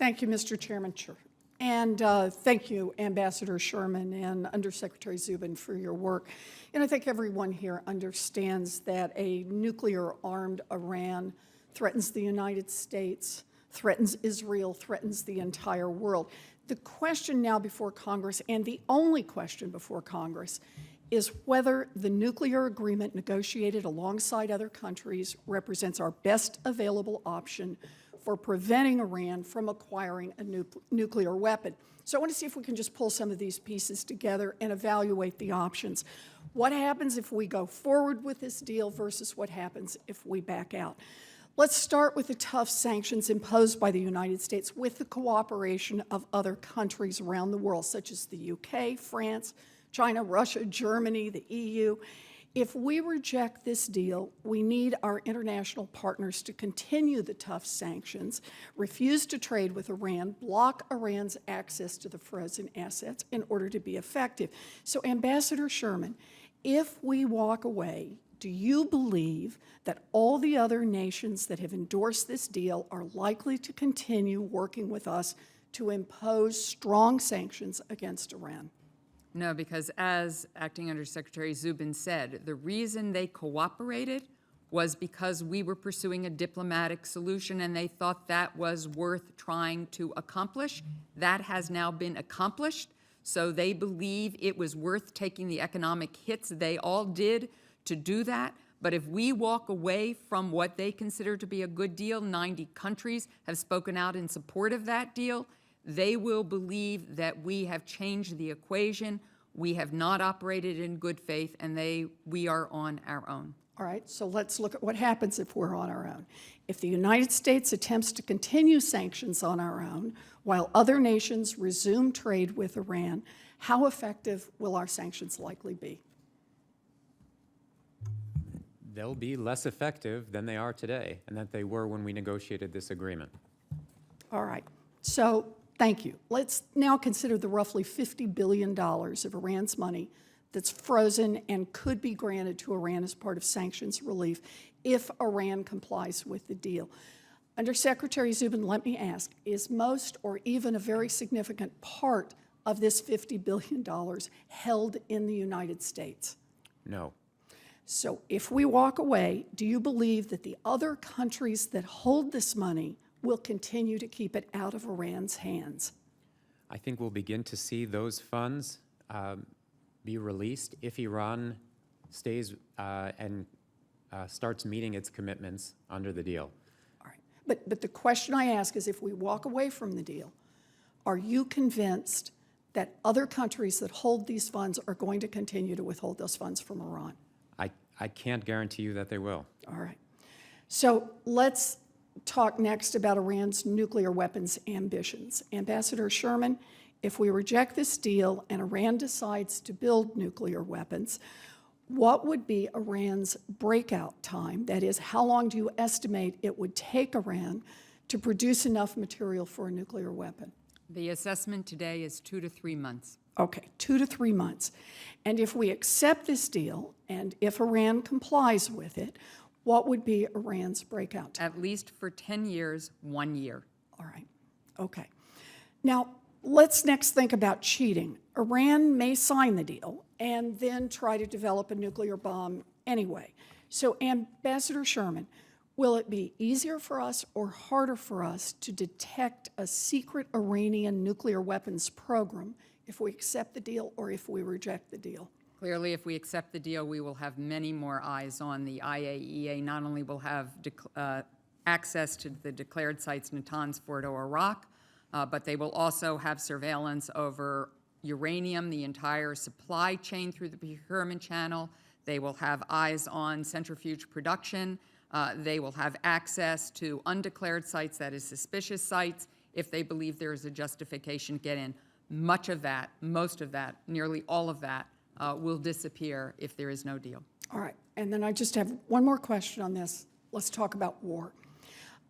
Thank you, Mr. Chairman. And thank you, Ambassador Sherman and Undersecretary Zubin, for your work. And I think everyone here understands that a nuclear-armed Iran threatens the United States, threatens Israel, threatens the entire world. The question now before Congress, and the only question before Congress, is whether the nuclear agreement negotiated alongside other countries represents our best available option for preventing Iran from acquiring a nuclear weapon. So I want to see if we can just pull some of these pieces together and evaluate the options. What happens if we go forward with this deal versus what happens if we back out? Let's start with the tough sanctions imposed by the United States with the cooperation of other countries around the world, such as the UK, France, China, Russia, Germany, the EU. If we reject this deal, we need our international partners to continue the tough sanctions, refuse to trade with Iran, block Iran's access to the frozen assets in order to be effective. So, Ambassador Sherman, if we walk away, do you believe that all the other nations that have endorsed this deal are likely to continue working with us to impose strong sanctions against Iran? No, because as Acting Undersecretary Zubin said, the reason they cooperated was because we were pursuing a diplomatic solution and they thought that was worth trying to accomplish. That has now been accomplished, so they believe it was worth taking the economic hits they all did to do that. But if we walk away from what they consider to be a good deal, 90 countries have spoken out in support of that deal, they will believe that we have changed the equation, we have not operated in good faith, and we are on our own. All right, so let's look at what happens if we're on our own. If the United States attempts to continue sanctions on our own while other nations resume trade with Iran, how effective will our sanctions likely be? They'll be less effective than they are today and that they were when we negotiated this agreement. All right, so thank you. Let's now consider the roughly $50 billion of Iran's money that's frozen and could be granted to Iran as part of sanctions relief if Iran complies with the deal. Undersecretary Zubin, let me ask, is most or even a very significant part of this $50 billion held in the United States? No. So if we walk away, do you believe that the other countries that hold this money will continue to keep it out of Iran's hands? I think we'll begin to see those funds be released if Iran stays and starts meeting its commitments under the deal. All right. But the question I ask is, if we walk away from the deal, are you convinced that other countries that hold these funds are going to continue to withhold those funds from Iran? I can't guarantee you that they will. All right. So let's talk next about Iran's nuclear weapons ambitions. Ambassador Sherman, if we reject this deal and Iran decides to build nuclear weapons, what would be Iran's breakout time? That is, how long do you estimate it would take Iran to produce enough material for a nuclear weapon? The assessment today is 2 to 3 months. Okay, 2 to 3 months. And if we accept this deal, and if Iran complies with it, what would be Iran's breakout time? At least for 10 years, 1 year. All right, okay. Now, let's next think about cheating. Iran may sign the deal and then try to develop a nuclear bomb anyway. So, Ambassador Sherman, will it be easier for us or harder for us to detect a secret Iranian nuclear weapons program if we accept the deal or if we reject the deal? Clearly, if we accept the deal, we will have many more eyes on the IAEA. Not only will have access to the declared sites Natanz, Fordo, Iraq, but they will also have surveillance over uranium, the entire supply chain through the procurement channel. They will have eyes on centrifuge production. They will have access to undeclared sites, that is suspicious sites, if they believe there is a justification to get in. Much of that, most of that, nearly all of that will disappear if there is no deal. All right, and then I just have one more question on this. Let's talk about war.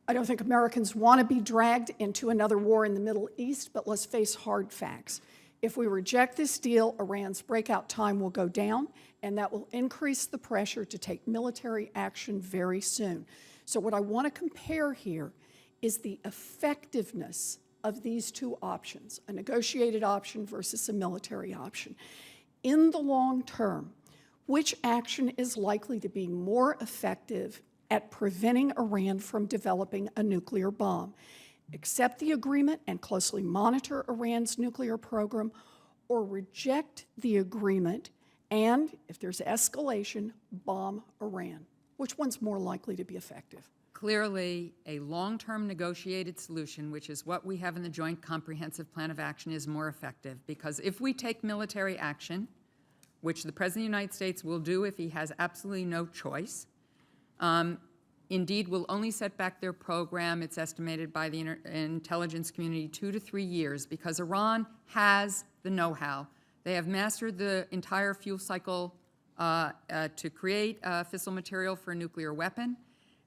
I don't think Americans want to be dragged into another war in the Middle East, but let's face hard facts. If we reject this deal, Iran's breakout time will go down, and that will increase the pressure to take military action very soon. So what I want to compare here is the effectiveness of these two options, a negotiated option versus a military option, in the long term, which action is likely to be more effective at preventing Iran from developing a nuclear bomb? Accept the agreement and closely monitor Iran's nuclear program, or reject the agreement and, if there's escalation, bomb Iran? Which one's more likely to be effective? Clearly, a long-term negotiated solution, which is what we have in the Joint Comprehensive Plan of Action, is more effective. Because if we take military action, which the President of the United States will do if he has absolutely no choice, indeed will only set back their program, it's estimated by the intelligence community, 2 to 3 years, because Iran has the know-how. They have mastered the entire fuel cycle to create fissile material for a nuclear weapon.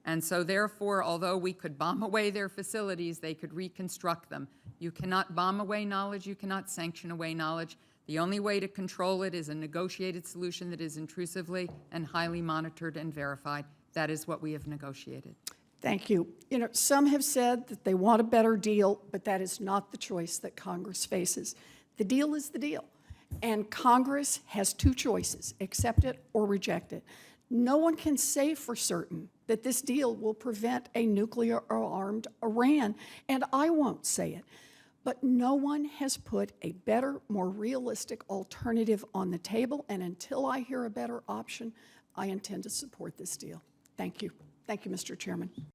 And so therefore, although we could bomb away their facilities, they could reconstruct them. You cannot bomb away knowledge, you cannot sanction away knowledge. The only way to control it is a negotiated solution that is intrusively and highly monitored and verified. That is what we have negotiated. Thank you. You know, some have said that they want a better deal, but that is not the choice that Congress faces. The deal is the deal, and Congress has two choices: accept it or reject it. No one can say for certain that this deal will prevent a nuclear-armed Iran, and I won't say it. But no one has put a better, more realistic alternative on the table, and until I hear a better option, I intend to support this deal. Thank you. Thank you, Mr. Chairman.